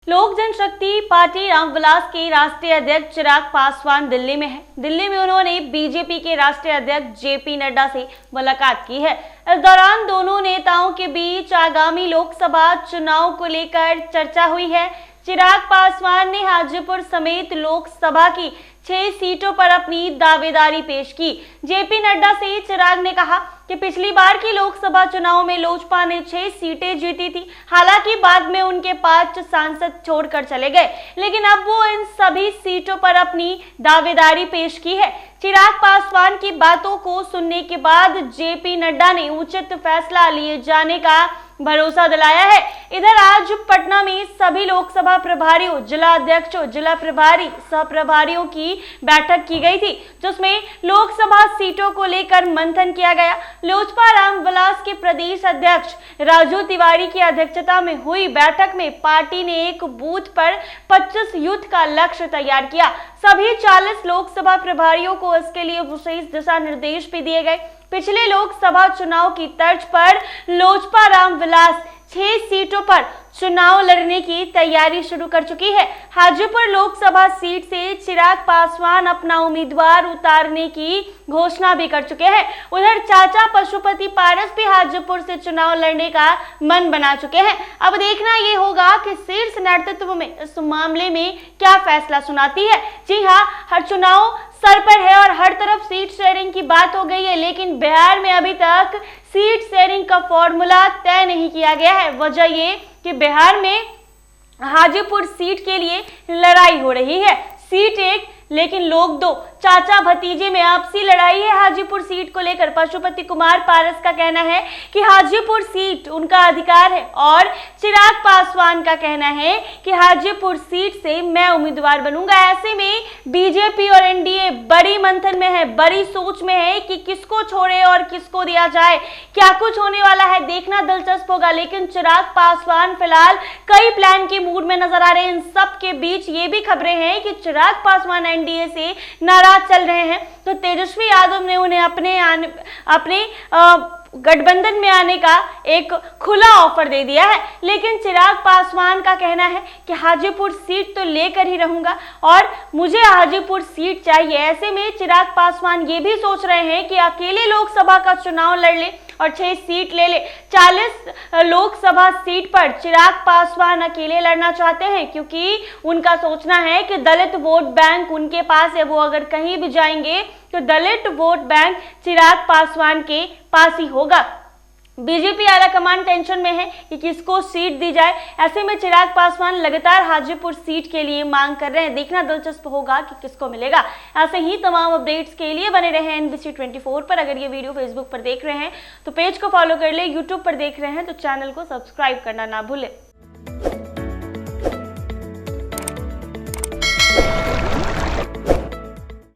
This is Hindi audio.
लोक जनशक्ति पार्टी रामविलास के राष्ट्रीय अध्यक्ष चिराग पासवान दिल्ली में है। दिल्ली में उन्होंने बीजेपी के राष्ट्रीय अध्यक्ष जेपी नड्डा से मुलाकात की है। इस दौरान दोनों नेताओं के बीच आगामी लोकसभा चुनाव को लेकर चर्चा हुई है। चिराग पासवान ने हाजीपुर समेत लोकसभा की 6 सीटों पर अपनी दावेदारी पेश की। जेपी नड्डा से चिराग ने कहा कि पिछली बार की लोकसभा चुनाव में लोजपा ने 6 सीटें जीती थी। हालांकि बाद में उनके 5 सांसद छोड़कर चले गए, लेकिन अब वो इन सभी सीटों पर अपनी दावेदारी पेश की है। चिराग पासवान की बातों को सुनने के बाद जेपी नड्डा ने उचित फैसला लिए जाने का भरोसा दिलाया है। इधर आज पटना में सभी लोकसभा प्रभारियों, जिला अध्यक्षों, जिला प्रभारी, सह प्रभारियों की बैठक की गई थी, जिसमें लोकसभा सीटों को लेकर मंथन किया गया। लोजपा रामविलास के प्रदेश अध्यक्ष राजू तिवारी की अध्यक्षता में हुई बैठक में पार्टी ने एक बूथ पर 25 यूथ का लक्ष्य तैयार किया। सभी 40 लोकसभा प्रभारियों को इसके लिए विशेष दिशा निर्देश भी दिए गए। पिछले लोकसभा चुनाव की तर्ज पर लोजपा रामविलास 6 सीटों पर चुनाव लड़ने की तैयारी शुरू कर चुकी है। हाजीपुर लोकसभा सीट से चिराग पासवान अपना उम्मीदवार उतारने की घोषणा भी कर चुके हैं। उधर चाचा पशुपति पारस भी हाजीपुर से चुनाव लड़ने का मन बना चुके हैं। अब देखना ये होगा कि शीर्ष नेतृत्व में इस मामले में क्या फैसला सुनाती है। जी हाँ, हर चुनाव सर पर है और हर तरफ सीट शेयरिंग की बात हो गई है, लेकिन बिहार में अभी तक सीट शेयरिंग का फॉर्मूला तय नहीं किया गया है। वजह ये कि बिहार में हाजीपुर सीट के लिए लड़ाई हो रही है। सीट एक लेकिन लोग 2, चाचा भतीजे में आपसी लड़ाई है हाजीपुर सीट को लेकर। पशुपति कुमार पारस का कहना है कि हाजीपुर सीट उनका अधिकार है और चिराग पासवान का कहना है कि हाजीपुर सीट से मैं उम्मीदवार बनूंगा। ऐसे में बीजेपी और एनडीए बड़ी मंथन में है, बड़ी सोच में है कि किसको छोड़े और किसको दिया जाए। क्या कुछ होने वाला है देखना दिलचस्प होगा, लेकिन चिराग पासवान फिलहाल कई प्लान के मूड में नजर आ रहे हैं। इन सब के बीच ये भी खबरें हैं कि चिराग पासवान एनडीए से नाराज चल रहे हैं, तो तेजस्वी यादव ने उन्हें अपने गठबंधन में आने का एक खुला ऑफर दे दिया है। लेकिन चिराग पासवान का कहना है कि हाजीपुर सीट तो लेकर ही रहूंगा और मुझे हाजीपुर सीट चाहिए। ऐसे में चिराग पासवान ये भी सोच रहे हैं कि अकेले लोकसभा का चुनाव लड़ ले और 6 सीट ले ले। 40 लोकसभा सीट पर चिराग पासवान अकेले लड़ना चाहते हैं, क्योंकि उनका सोचना है कि दलित वोट बैंक उनके पास है। वो अगर कहीं भी जाएंगे तो दलित वोट बैंक चिराग पासवान के पास ही होगा। बीजेपी आला कमान टेंशन में है कि किसको सीट दी जाए। ऐसे में चिराग पासवान लगातार हाजीपुर सीट के लिए मांग कर रहे हैं। देखना दिलचस्प होगा कि किसको मिलेगा। ऐसे ही तमाम अपडेट्स के लिए बने रहे NBC 24 पर। अगर ये वीडियो फेसबुक पर देख रहे हैं तो पेज को फॉलो कर ले, यूट्यूब पर देख रहे हैं तो चैनल को सब्सक्राइब करना ना भूलें।